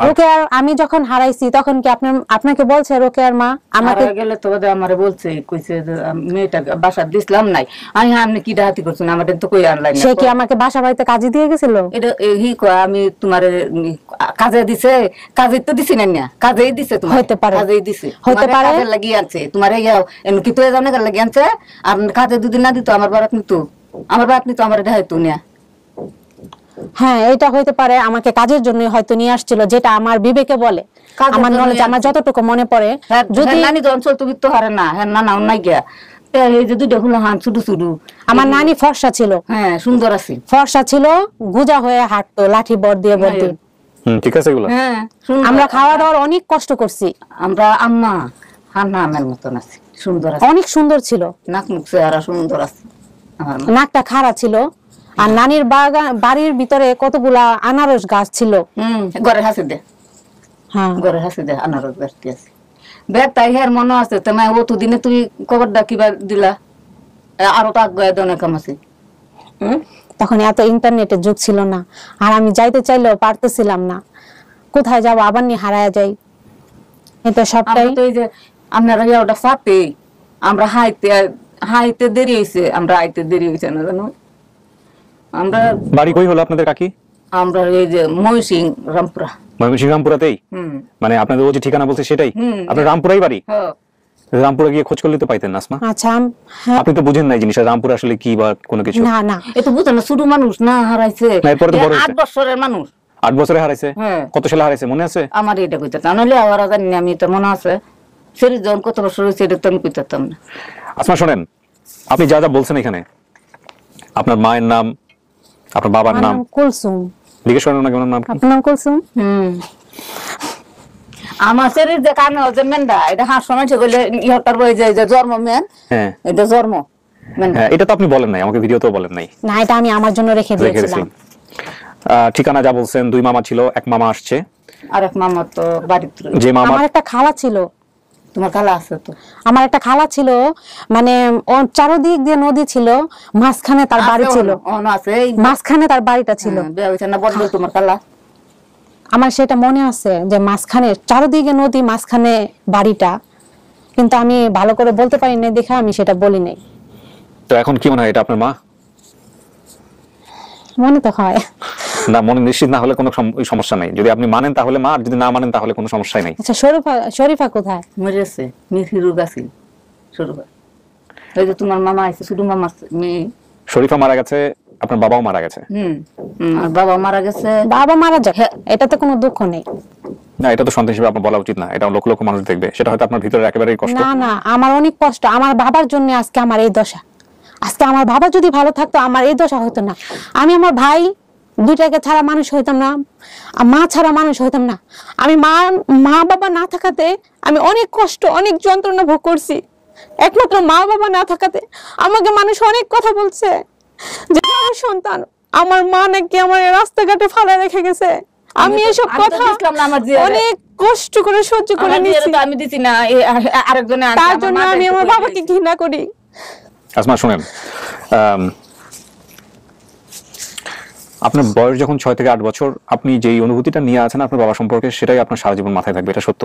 রোকেয়ার আমি যখন হারাইছি তখন কি আপনাকে বলছে রোকেয়ার মা? আমাকে গেলে তো আমারে বলছে, কইছে যে মেয়েটা বাসা দিছিলাম নাই। আমি আপনি কি ডাহাতি করছেন? আমাদের তো কই আনলাই না। সে কি আমাকে বাসা বাড়িতে কাজে দিয়ে গেছিল? এটা হি কয় আমি তোমারে কাজে দিছে, কাজে তো দিছি না, কাজেই দিছে। তোমার হতে পারে, কাজেই দিছে, হতে পারে। কাজে লাগি আনছে তোমারে, এমন কি তো জানে লাগি আনছে। আর কাজে দুদিন না দিত আমার বাড়াত নিত, আমার বাপ নিত আমার দেখাইতো না। হ্যাঁ, এটা হইতে পারে আমাকে কাজের জন্য হয়তো নিয়ে আসছিল, যেটা আমার বিবেকে বলে। আমার নলেজ, আমার যতটুকু মনে পড়ে। যদি নানি তো অঞ্চল তুমি তো হারে না, হ্যাঁ, না না নাই গিয়া এই যে দুইটা গুলো হান ছোট ছোট। আমার নানি ফর্সা ছিল। হ্যাঁ, সুন্দর আছে, ফর্সা ছিল, গুজা হয়ে হাঁটতো লাঠি বর দিয়ে বর দিয়ে। ঠিক আছে, এগুলো হ্যাঁ। আমরা খাওয়া দাওয়ার অনেক কষ্ট করছি। আমরা আম্মা হান্না আমের মতন আছে, সুন্দর আছে, অনেক সুন্দর ছিল। নাক মুখ চেহারা সুন্দর আছে, নাকটা খাড়া ছিল। আর নানির বাড়ির ভিতরে কতগুলা আনারস গাছ ছিল। ঘরের হাসি দে, হ্যাঁ, ঘরের হাসি দে আনারস গাছটি আছে। দেখ তাই হের মনে আছে তোমায় ও তো দিনে তুমি কবরটা কিবা দিলা, আরো তো আগে অনেক কাম আছে। তখন এত ইন্টারনেটের যুগ ছিল না, আর আমি যাইতে চাইলেও পারতেছিলাম না। কোথায় যাবো, আবার নিয়ে হারায় যাই। এটা সবটাই তো এই যে আপনারা ওটা চাপে আমরা হাইতে দেরি হয়েছে, আমরা আইতে দেরি হয়েছে না জানো। আমরা বাড়ি কই হলো আপনাদের কাকি? আমরা এই যে ময়মনসিং রামপুরা। ময়মনসিং রামপুরাতেই? মানে আপনাদের ও যে ঠিকানা বলছে সেটাই? আপনার রামপুরাই বাড়ি? হ্যাঁ। রামপুরা গিয়ে খোঁজ করলে তো পাইতেন না আসমা। আচ্ছা আপনি তো বুঝেন নাই জিনিসটা রামপুরা আসলে কি বা কোনো কিছু? না না এত বুঝেন না, ছোট মানুষ না হারাইছে, 8 বছরের মানুষ। 8 বছরে হারাইছে? কত সালে হারাইছে মনে আছে? আমার এটা কইতে তা নলে আর জানি না, আমি তো মনে আছে শরীর যখন কত বছর হয়েছে এটা তো আমি কইতাম না। আসমা শোনেন, আপনি যা যা বলছেন এখানে, আপনার মায়ের নাম, আপনার বাবার নাম কুলসুম, জিজ্ঞেস করেন না কেমন নাম? আপনার নাম কুলসুম? আমার শরীর যে কানে যে মেন্ডা এটা হাঁস সময় বলে ইহটার বই যে জন্ম মেন, এটা জন্ম মেন্ডা। এটা তো আপনি বলেন নাই আমাকে, ভিডিওতেও বলেন নাই। না, এটা আমি আমার জন্য রেখে দিয়েছিলাম। ঠিকানা যা বলছেন, 2 মামা ছিল, এক মামা আসছে, আর এক মামা তো বাড়িতে। যে মামা, আমার একটা খালা ছিল। তোমার খালা আছে তো? আমার একটা খালা ছিল, মানে চারদিক দিয়ে নদী ছিল, মাঝখানে তার বাড়ি ছিল। মাঝখানে তার বাড়িটা ছিল। তোমার খালা? আমার সেটা মনে আছে যে মাঝখানে, চারদিকে নদী, মাঝখানে বাড়িটা, কিন্তু আমি ভালো করে বলতে পারি না দেখে আমি সেটা বলি নাই। তো এখন কি মনে হয় এটা আপনার মা? মনে তো হয় না, মনে নিশ্চিত না হলে কোনো সমস্যা নাই। যদি আপনি মানেন তাহলে মা, আর যদি না মানেন তাহলে কোনো সমস্যাই নাই। আচ্ছা, শরীফা কোথায়? মরেছে, মিথিরুগ আছে শরীফা। এই যে তোমার মামা আছে, ছোট মামা মেয়ে। শরীফা মারা গেছে, আপনার বাবাও মারা গেছে। আর বাবা মারা গেছে। বাবা মারা যাক, এটাতে কোনো দুঃখ নেই। না, এটা তো সন্তান হিসেবে আপনার বলা উচিত না, এটা লক্ষ লক্ষ মানুষ দেখবে, সেটা হয়তো আপনার ভিতরে একেবারেই কষ্ট। না না, আমার অনেক কষ্ট। আমার বাবার জন্য আজকে আমার এই দশা। আজকে আমার বাবা যদি ভালো থাকতো আমার এই দশা হতো না। আমি আমার ভাই দুইটাকে ছাড়া মানুষ হইতাম না, মা ছাড়া মানুষ হইতাম না। আমি মা বাবা না থাকাতে আমি অনেক কষ্ট, অনেক যন্ত্রণা ভোগ করছি। একমাত্র মা বাবা না থাকাতে আমাকে মানুষ অনেক কথা বলছে যে আমার সন্তান, আমার মা নাকি আমার রাস্তাঘাটে ফালা রেখে গেছে। আমি এসব কথা অনেক কষ্ট করে সহ্য করে নিয়েছি। আমি দিছি না আরেকজনে, তার জন্য আমি আমার বাবাকে ঘৃণা করি। আসমা শুনেন, আপনার বয়স যখন 6 থেকে 8 বছর, আপনি যেই অনুভূতিটা নিয়ে আছেন আপনার বাবা সম্পর্কে, সেটাই আপনার সারা জীবন মাথায় থাকবে, এটা সত্য।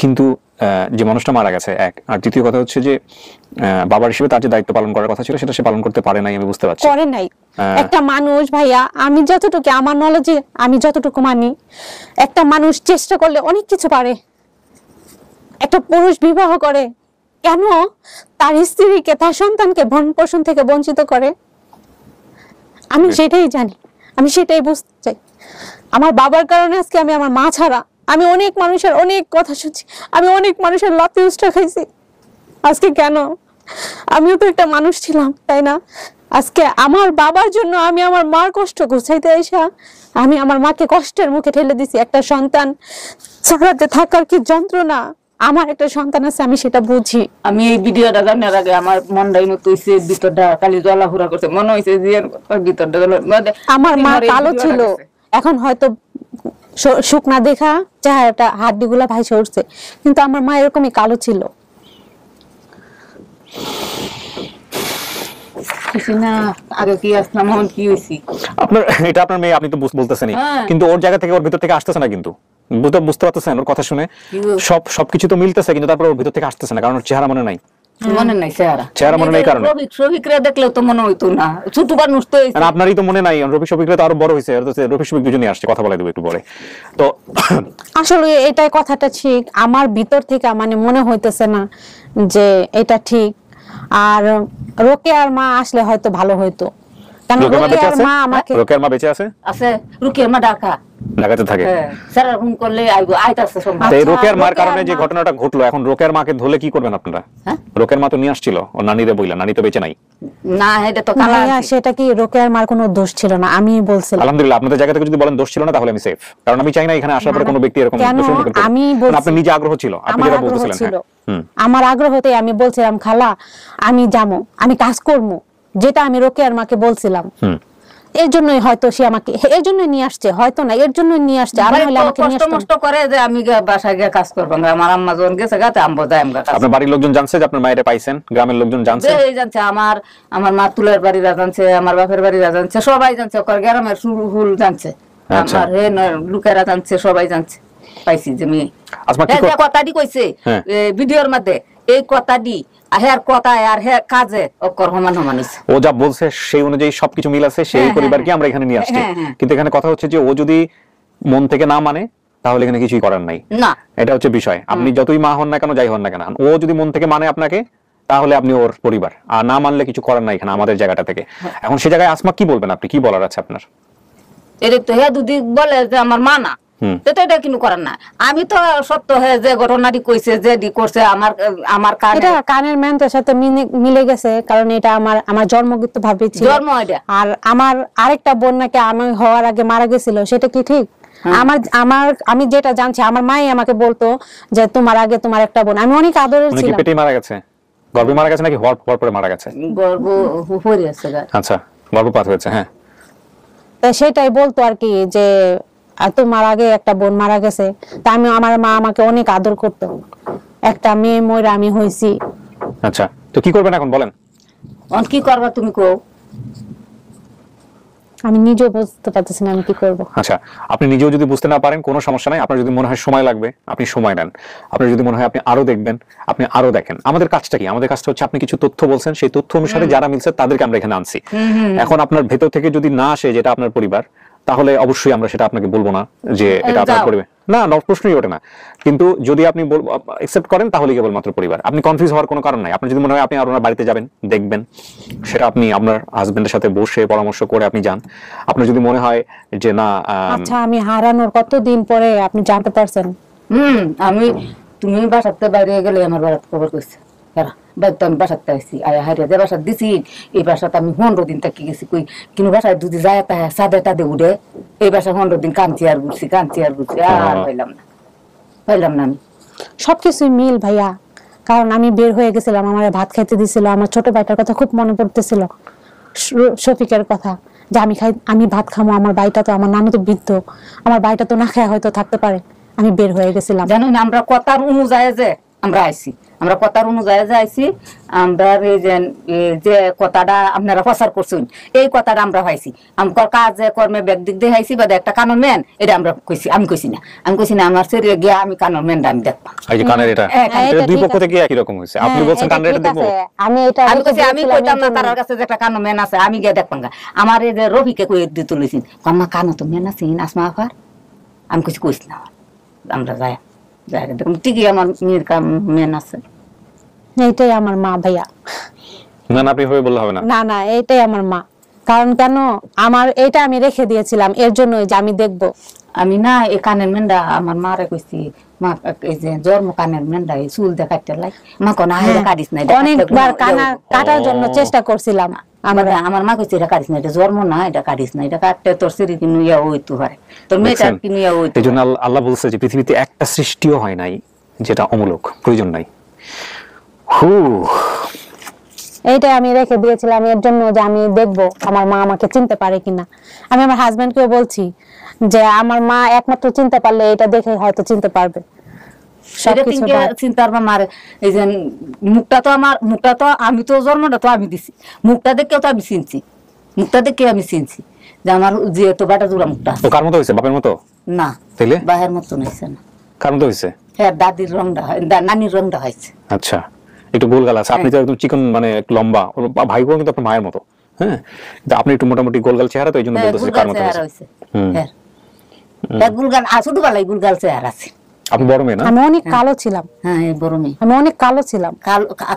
কিন্তু যে মানুষটা মারা গেছে, এক, আর দ্বিতীয় কথা হচ্ছে যে বাবার হিসেবে তার যে দায়িত্ব পালন করার কথা ছিল সেটা সে পালন করতে পারে নাই, আমি বুঝতে পারছি। করে নাই। একটা মানুষ, ভাইয়া, আমি যতটুকু আমার নলেজে আমি যতটুকু মানি, একটা মানুষ চেষ্টা করলে অনেক কিছু পারে। একটা পুরুষ বিবাহ করে কেন তার স্ত্রীকে, তার সন্তানকে ভরণ পোষণ থেকে বঞ্চিত করে? আমি সেটাই জানি, আমি সেটাই বুঝতে চাই। আমার বাবার কারণে আজকে আমি আমার মা ছাড়া, আমি অনেক মানুষের অনেক কথা শুনছি, আমি অনেক মানুষের লাথি উষ্টা খাইছি। আজকে কেন? আমিও তো একটা মানুষ ছিলাম, তাই না? আজকে আমার বাবার জন্য আমি আমার মার কষ্ট গুছাইতে এসে আমি আমার মাকে কষ্টের মুখে ঠেলে দিছি। একটা সন্তান ছাড়াতে থাকার কি যন্ত্রণা। আমার একটা সন্তান আছে, আমি সেটা বুঝি। আমি এই ভিডিওটা জানার আগে আমার মনটাই মতো হইছে, ভিতরটা খালি জ্বলাফুরা করছে, মনে হইছে যে ভিতরটা আমার মা কালো ছিল, এখন হয়তো শুকনা দেখা চেহারাটা হাড্ডি গুলা ভাইসে উঠছে, কিন্তু আমার মা এরকমই কালো ছিল। না আগে কি আসলাম, এখন কি হইছি? আপনার এটা আপনার মেয়ে, আপনি তো বলতেছেনই, কিন্তু ওর জায়গা থেকে ওর ভিতর থেকে আসতেছে না। কিন্তু বুঝতে পারতেছেন ওর কথা শুনে সবকিছু তো মিলতেছে, কিন্তু তারপর ওর ভিতর থেকে আসতেছে না, কারণ ওর চেহারা মনে নাই। মনে নাই চেহারা মনে নাই কারণে রফিকরা দেখলেও তো মনে হইতো না, ছোট মানুষ তো। আপনারই তো মনে নাই, শফিকরা তো আরো বড় হয়েছে, রফিক শফিক দুজনেই আসছে, কথা বলে দেবো একটু পরে। তো আসলে এটাই কথাটা ঠিক, আমার ভিতর থেকে মানে মনে হইতেছে না যে এটা ঠিক। আর রোকেয়ার মা আসলে হয়তো ভালো হইতো, কারণ রোকেয়ার মা আমাকে, রোকেয়ার মা বেঁচে আছে? আছে, রোকেয়ার মা ঢাকাতে থাকে, স্যার ফোন করলে আইতাছে সব। এই রোকেয়ার মার কারণে যে ঘটনাটা ঘটলো, এখন রোকেয়ার মাকে ধরে কি করবেন আপনারা? রোকেয়ার মা তো নিয়ে আসছিল ওর নানিরে বইলা, নানি তো বেঁচে নাই। না এটা তো কালা, সেটা কি রোকেয়ার মার কোনো দোষ ছিল না, আমি বলছিলাম। আলহামদুলিল্লাহ, আপনাদের জায়গা থেকে যদি বলেন দোষ ছিল না তাহলে আমি সেফ, কারণ আমি চাই না এখানে আসার পরে কোনো ব্যক্তি এরকম দোষ করুক। আমি আপনি নিজে আগ্রহ ছিল, আপনি যেটা বলতেছিলেন, আমার আগ্রহতে আমি বলছিলাম খালা আমি যাবো, আমি কাজ করব, যেটা আমি রোকেয়ার মাকে বলছিলাম। এর জন্যই হয়তো সে আমাকে এর জন্য নিয়ে আসছে, হয়তো না এর জন্য নিয়ে আসছে। আর হলে আমাকে নিয়ে আসতো, কষ্ট করে যে আমি বাসায় গিয়ে কাজ করব, আমার আম্মা যখন গেছে গাতে আমবো যাই আমগা কাজ। আপনার বাড়ির লোকজন জানছে যে আপনার মায়েরে পাইছেন? গ্রামের লোকজন জানছে? এই জানছে, আমার মা তুলের বাড়িরা জানছে, আমার বাপের বাড়িরা জানছে, সবাই জানছে, ওর গ্রামের সুরহুল জানছে, আমার হে লুকেরা জানছে, সবাই জানছে। পাইছি যে মেয়ে আসমা যে কথাটি কইছে ভিডিওর মধ্যে এই কথাটি হের কথা আর হের কাজে অকর সমান সমান হইছে। ও যা বলছে সেই অনুযায়ী সবকিছু মিল আছে, সেই পরিবারকে আমরা এখানে নিয়ে আসছি। কিন্তু এখানে কথা হচ্ছে যে ও যদি মন থেকে না মানে তাহলে এখানে কিছুই করার নাই না, এটা হচ্ছে বিষয়। আপনি যতই মা হন না কেন, যাই হন না কেন, ও যদি মন থেকে মানে আপনাকে, তাহলে আপনি ওর পরিবার, আর না মানলে কিছু করার নাই এখানে আমাদের জায়গাটা থেকে। এখন সে জায়গায় আসমা কি বলবেন, আপনি কি বলার আছে আপনার? এর তো হে দুদি বলে যে আমার মা না, তো এটা কিন্তু করার না। আমি তো সত্য হয়ে যে ঘটনাটি কইছে যে ডি করছে আমার এটা কানের ম্যানটার সাথে মিলে গেছে, কারণ এটা আমার জন্মগত ভাবে ছিল জন্ম এটা। আর আমার আরেকটা বোন নাকি আমি হওয়ার আগে মারা গেছিল, সেটা কি ঠিক? আমি যেটা জানছি, আমার মাই আমাকে বলতো যে তোমার আগে তোমার একটা বোন। আমি অনেক আদরের ছিলাম। পেটে মারা গেছে, গর্ভে মারা গেছে নাকি হওয়ার পরে মারা গেছে? গর্ভ হয়ে গেছে। আচ্ছা, গর্ভপাত হয়েছে। হ্যাঁ, সেটাই বলতো আর কি, যে তোমার আগে একটা বোন মারা গেছে। তা আমার মা আমাকে অনেক আদর করতো। একটা মেয়ে ময়রা আমি হইছি। আচ্ছা, তো কি করবেন এখন বলেন? কি করবা তুমি কও? আমি নিজেও বুঝতে পারতেছি না আমি কি করব। আচ্ছা, আপনি নিজেও যদি বুঝতে না পারেন কোনো সমস্যা নাই। আপনার যদি মনে হয় সময় লাগবে, আপনি সময় নেন। আপনার যদি মনে হয় আপনি আরো দেখবেন, আপনি আরো দেখেন। আমাদের কাজটা কি? আমাদের কাজটা হচ্ছে আপনি কিছু তথ্য বলছেন, সেই তথ্য অনুসারে যারা মিলছে তাদেরকে আমরা এখানে আনছি। এখন আপনার ভেতর থেকে যদি না আসে যেটা আপনার পরিবার, তাহলে অবশ্যই আমরা সেটা আপনাকে বলবো না যে এটা আপনার পরিবার না, প্রশ্নই ওঠে না। কিন্তু যদি আপনি একসেপ্ট করেন তাহলে কেবলমাত্র পরিবার। আপনি কনফিউজ হওয়ার কোনো কারণ নাই। আপনি যদি মনে হয় আপনি আর ওনার বাড়িতে যাবেন, দেখবেন, সেটা আপনি আপনার হাজবেন্ডের সাথে বসে পরামর্শ করে আপনি যান। আপনার যদি মনে হয় যে না, আচ্ছা, আমি হারানোর কতদিন পরে আপনি জানতে পারছেন? আমি তুমি বাসাতে বাইরে গেলে আমার বাড়িতে খবর কইছে বাড়িতে আমি বাসাতে আইসি আয়া হারিয়া যে বাসাত দিছি, এই বাসাতে আমি 15 দিন থাকি গেছি। কই কিন্তু বাসায় যদি যায় তা সাদে টাদে উঠে এই বাসা 15 দিন কাঞ্চি আর ঘুরছি আর পাইলাম না আমি। সবকিছুই মিল ভাইয়া, কারণ আমি বের হয়ে গেছিলাম, আমার ভাত খাইতে দিছিল। আমার ছোট ভাইটার কথা খুব মনে পড়তেছিল, শফিকের কথা, যে আমি ভাত খামো। আমার ভাইটা তো, আমার নানু তো বৃদ্ধ, আমার ভাইটা তো না খায় হয়তো থাকতে পারে। আমি বের হয়ে গেছিলাম। জানো না, আমরা কথার অনুযায়ী যে আমরা আইছি, আমরা কথার অনুযায়ী যে আইছি, আমরা যে কথাটা আপনারা প্রচার করছেন, এই কথাটা আমরা পাইছি। আমার কাজে কর্মে ব্যক্তিক দেখাইছি বা একটা কানের মেন, এটা আমরা কইছি। আমি কইছি না আমার শরীরে গিয়া আমি কানের মেনটা আমি দেখবো। এই যে কানের এটা দুই পক্ষ থেকে একই রকম হইছে। আপনি বলছেন কানের এটা দেখবো, আমি কইছি আমি কইতাম না তার কাছে যে একটা কানের মেন আছে, আমি গিয়া দেখবাম। আমার এই যে রফিকে কই দিতে লইছিন, কান্না কানো তো মেন আছে আসমা আফার। আমি কইছি না, আমরা যাই দেখুন ঠিকই আমার মেয়ের মেন আছে। এইটাই আমার মা ভাইয়া। না আপনি হয়ে বললে হবে না। না এইটাই আমার মা। কারণ কেন, আমার এটা আমি রেখে দিয়েছিলাম এর জন্য যে আমি দেখব। আমি না এই কানের মেন্ডা আমার মারে কইছি, মা এই যে জন্ম কানের মেন্ডা এই চুল দেখাইতে লাই, মা কোন আইরা কাটিস না। অনেকবার কাটার জন্য চেষ্টা করছিলাম। আমার মা কইছে এটা কাটিস না, এটা জন্ম না, এটা কাটিস না, এটা কাটতে তোর শরীর কিনু ইয়া হইতে পারে, তোর মেয়েটা কিনু ইয়া হইতে। এইজন্য আল্লাহ বলছে যে পৃথিবীতে একটা সৃষ্টিও হয় নাই যেটা অমূলক, প্রয়োজন নাই। এইটা আমি রেখে দিয়েছিলাম এর জন্য যে আমি দেখবো আমার মা আমাকে চিনতে পারে কিনা। আমি আমার হাজবেন্ডকেও বলছি যে আমার মা একমাত্র চিনতে পারলে এটা দেখে হয়তো চিনতে পারবে। চিন্তার মার এই যে মুখটা তো আমি তো জন্মটা তো আমি দিছি, মুখটা দেখে তো আমি চিনছি, যে আমার যেহেতু বাটা জোড়া মুখটা। কার মতো হয়েছে? বাপের মতো না, তাইলে বাহের মতো হয়েছে না। কার মতো হয়েছে? হ্যাঁ, দাদির রংটা, নানির রংটা হয়েছে। আচ্ছা, একটু গোল গাল আছে। আপনি তো একদম চিকন, মানে লম্বা। ভাই বোন কিন্তু আপনার মায়ের মতো। হ্যাঁ, আপনি একটু মোটামুটি গোলগাল চেহারা, তো এই জন্য বলতেছি কার মতো হয়েছে। হ্যাঁ, গুলগাল ছোটবেলায় গুলগাল চেহারা আছে। আপনি বড় মেয়ে না? আমি অনেক কালো ছিলাম। হ্যাঁ, বড় মেয়ে। আমি অনেক কালো ছিলাম।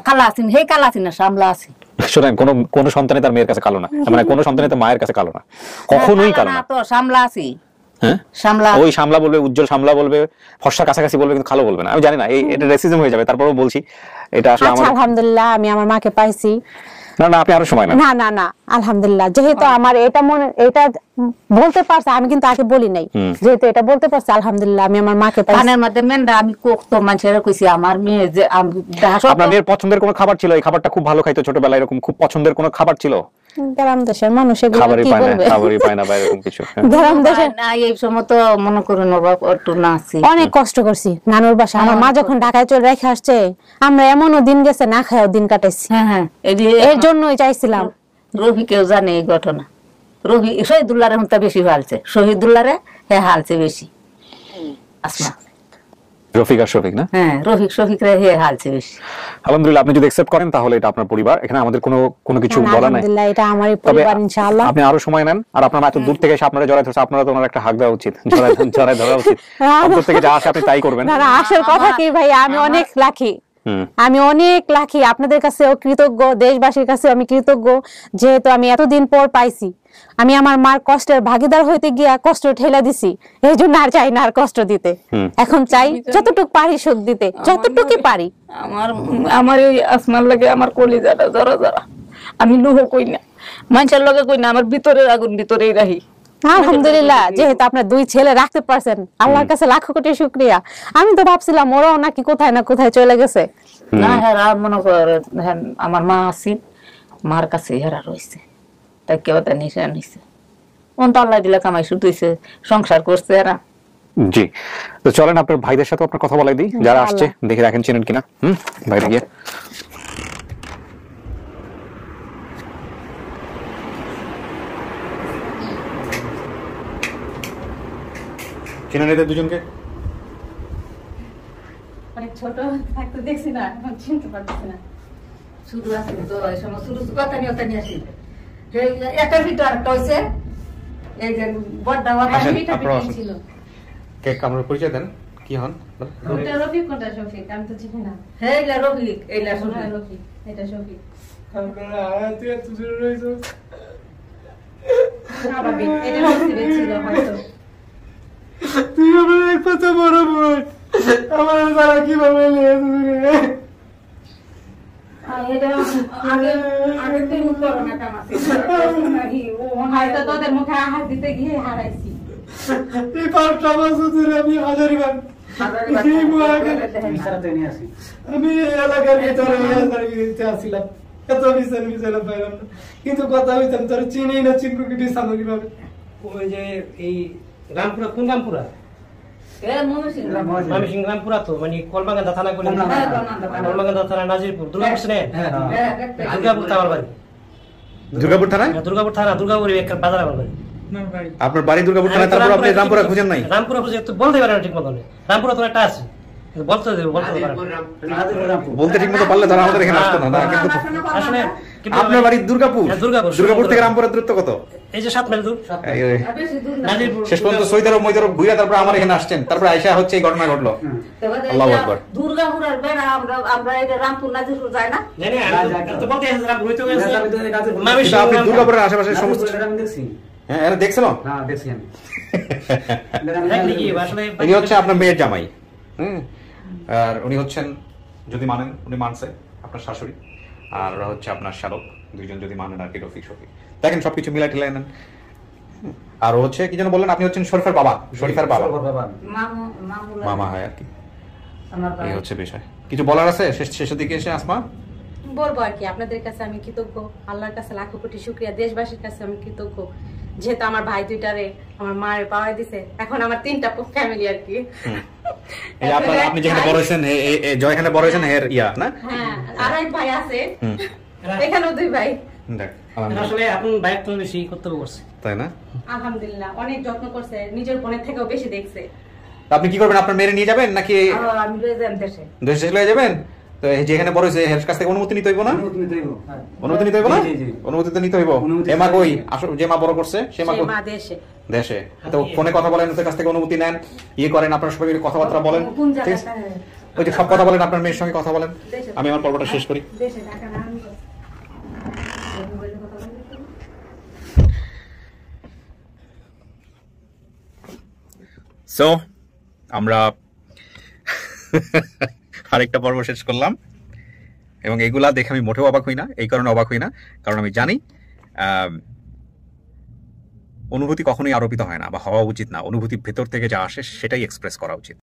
কালা আছি, হে কালা আছি না, সামলা আছি। শোনেন, কোন সন্তানে তার মেয়ের কাছে কালো না, মানে কোন সন্তানে তার মায়ের কাছে কালো না, কখনোই কালো না। তো সামলা আছি। হ্যাঁ, ওই সামলা বলবে, উজ্জ্বল সামলা বলবে, ফর্সা কাছাকাছি বলবে, কিন্তু কালো বলবে না। আমি জানি না, এটা রেসিজম হয়ে যাবে, তারপরেও বলছি এটা আসলে আমার। আলহামদুলিল্লাহ আমি আমার মাকে পাইছি। না আপনি আরো সময় না আলহামদুলিল্লাহ, যেহেতু আমার এটা বলতে পারছে, আমি কিন্তু আগে বলি নাই, যেহেতু এটা বলতে পারছে আলহামদুলিল্লাহ আমি আমার মাকে পাইছি। কানের মধ্যে মেন্ডা আমি কোকতো মানুষের কইছি আমার মেয়ে যে আপনার মেয়ের পছন্দের কোনো খাবার ছিল? এই খাবারটা খুব ভালো খাইতো ছোটবেলায়, এরকম খুব পছন্দের কোনো খাবার ছিল? গ্রাম দেশের মানুষ এগুলো কি বলবে, খাবারই পায় না বা এরকম কিছু। গ্রাম দেশের না, এই সময় তো মনে করুন একটু না আছে। অনেক কষ্ট করছি নানুর বাসা। আমার মা যখন ঢাকায় চলে রেখে আসছে, আমরা এমনও দিন গেছে না খাওয়া দিন কাটাইছি। হ্যাঁ, এর জন্যই চাইছিলাম। রফি কেউ জানে এই ঘটনা? রফি শহীদুল্লাহরে বেশি হালছে, শহীদুল্লাহরে হালছে বেশি। আসমা রফিক আর শফিক না? হ্যাঁ, রফিক শফিক রে হে হালছে বেশি। আলহামদুলিল্লাহ, আপনি যদি অ্যাকসেপ্ট করেন তাহলে এটা আপনার পরিবার, এখানে আমাদের কোনো কিছু বলা নাই। আলহামদুলিল্লাহ, এটা আমারই পরিবার ইনশাআল্লাহ। আপনি আরো সময় নেন, আর আপনার এত দূর থেকে এসে আপনারা জড়াই ধরছে, আপনারা তো ওনার একটা হাক দেওয়া উচিত, জড়াই ধরা উচিত। অন্তর থেকে যা আসে আপনি তাই করবেন। না আসল কথা কি ভাই, আমি অনেক লাকি, আপনাদের কাছেও কৃতজ্ঞ, দেশবাসীর কাছেও আমি কৃতজ্ঞ, যেহেতু আমি এতদিন পর পাইছি। আমি আমার মার কষ্টের ভাগিদার হইতে গিয়া কষ্ট ঠেলা দিছি, এই জন্য আর চাই না আর কষ্ট দিতে। এখন চাই যতটুকু পারি সুখ দিতে, যতটুকু পারি। আমার এই আসমার লাগে আমার কলিজাটা জরা জরা, আমি লুহ কই না, মানুষের লগে কই না, আমার ভিতরের আগুন ভিতরেই রাখি। আলহামদুলিল্লাহ, যেহেতু আপনার 2 ছেলে রাখতে পারছেন, আল্লাহর কাছে লাখো কোটি শুকরিয়া। আমি তো ভাবছিলাম ওরাও নাকি কোথায় না কোথায় চলে গেছে। না, হেরা মনে কর আমার মা আছে, মার কাছে হেরা রয়েছে, তাই কেউ তা নিশা নিছে, অন্ত আল্লাহ দিলে কামাই শুধুইছে, সংসার করছে এরা। জি, তো চলেন আপনার ভাইদের সাথে আপনার কথা বলাই দিই, যারা আসছে দেখে রাখেন চেনেন কিনা। বাইরে গিয়ে চেনেন এদের দুজনকে? অনেক ছোট থাকতে দেখছি না, এখন চিনতে পারছি না। শুধু আছে তো এই সময় শুধু কথা নিয়ে আসি, একটা ভিতর একটা হইছে, এই যে বড়টা ছিল। কে কামড়ে পরিচয় দেন, কি হন? কোনটা রফিক কোনটা শফিক আমি তো চিনি না। হে এইলা রফিক, এইলা রফিক, এটা শফিক। আপনারা তুই এত জোরে রইছো, স্বাভাবিক, এটা নসিবে ছিল হয়তো। তুই আমার এক কত বড় বোন, আমার তারা কিভাবে নিয়ে দূরে। হয়তো তোদের মুখে আহার দিতে গিয়ে হারাইছি। এই 5টা বছর ধরে আমি হাজারিবাগ আমি এলাকার ভিতরে আসছিলাম, এত বিচার পাইলাম না, কিন্তু কথা হইতাম তোর চিনি না, চিনবো কি বিচানো কিভাবে? ওই যে এই রামপুরা, কোন রামপুরা? ময়মনসিংহ রামপুরা, তো মানে কলমাকান্দা থানা করে, কলমাকান্দা থানা নাজিরপুর, দুর্গাপুর শুনে, দুর্গাপুর তো আমার বাড়ি। দুর্গাপুর থানায়? দুর্গাপুর থানা, দুর্গাপুর একটা বাজার আমার বাড়ি। আপনার বাড়ি দুর্গাপুর থানায়, তারপর আপনি রামপুরা খুঁজেন নাই? রামপুরা খুঁজে তো বলতে পারে না ঠিক মতো, রামপুরা তো একটা আছে, বলতে ঠিক মতো পারলে তারা আমাদের এখানে আসতো না। কিন্তু আসলে আপনার বাড়ি দুর্গাপুর, দুর্গাপুর থেকে রামপুরের দূরত্ব কত? এই যে 7 মাইল দূর। শেষ পর্যন্ত সৈদারব মৈদারব ঘুরে তারপর আমার এখানে আসছেন, তারপর আয়সা হচ্ছে এই ঘটনা ঘটলো। আল্লাহু আকবার। দুর্গাপুর আর বেড়া আমরা এই রামপুর নাজিরপুর যাই না, তো বলতে আছে রামপুর তো গেছে। আপনি দুর্গাপুরের আশেপাশে সমস্ত দেখছি। হ্যাঁ, এরা দেখছেন? হ্যাঁ, দেখছি আমি। ইনি হচ্ছে আপনার মেয়ের জামাই, আর উনি হচ্ছেন, যদি মানেন, উনি মানছে আপনার শাশুড়ি, আর ওরা হচ্ছে আপনার শালক, দুইজন যদি মানেন আর কি, রফিক শফিক। দেখেন সবকিছু মিলাই টিলাই নেন। আর ও হচ্ছে কি যেন বললেন, আপনি হচ্ছেন শরীফের বাবা, শরীফের বাবা, মামা হয় আর কি। এই হচ্ছে বিষয়। কিছু বলার আছে শেষের দিকে এসে আসমা? বলবো আর কি, আপনাদের কাছে আমি কৃতজ্ঞ, আল্লাহর কাছে লাখো কোটি শুকরিয়া, দেশবাসীর কাছে আমি কৃতজ্ঞ, যেহেতু আমার ভাই দুইটারে আমার মায়ের পাওয়াই দিছে, এখন আমার 3টা ফ্যামিলি আর কি। আপনি যেখানে বড় হয়েছেন, যেখানে বড় হয়েছেন এর ইয়া না? হ্যাঁ, আর এক ভাই আছে, এখানেও 2 ভাই। আসলে আপনি বাইক তো বেশি কর্তব্য করছে, তাই না? আলহামদুলিল্লাহ, অনেক যত্ন করছে, নিজের বোনের থেকেও বেশি দেখছে। আপনি কি করবেন? আপনার মেয়েরে নিয়ে যাবেন নাকি আমি লয়ে যাই দেশে লয়ে যাবেন? তো যেখানে বড় হয়েছে এর কাছ থেকে অনুমতি নিতে হইব না? অনুমতি নিতে হইব না? অনুমতি তো নিতে হইব। এমা কই? আসলে যে মা বড় করছে সে মা দেশে। দেশে। তো ফোনে কথা বলেন, ওদের কাছ থেকে অনুমতি নেন, ইয়ে করেন, আপনার সবাই কথাবার্তা বলেন, ঠিক আছে? ওই যে সব কথা বলেন, আপনার মেয়ের সঙ্গে কথা বলেন। আমি আমার পর্বটা শেষ করি। সো আমরা আরেকটা পর্ব শেষ করলাম, এবং এগুলা দেখে আমি মোটেও অবাক হই না। এই কারণে অবাক হই না কারণ আমি জানি অনুভূতি কখনোই আরোপিত হয় না বা হওয়া উচিত না। অনুভূতি ভেতর থেকে যা আসে সেটাই এক্সপ্রেস করা উচিত।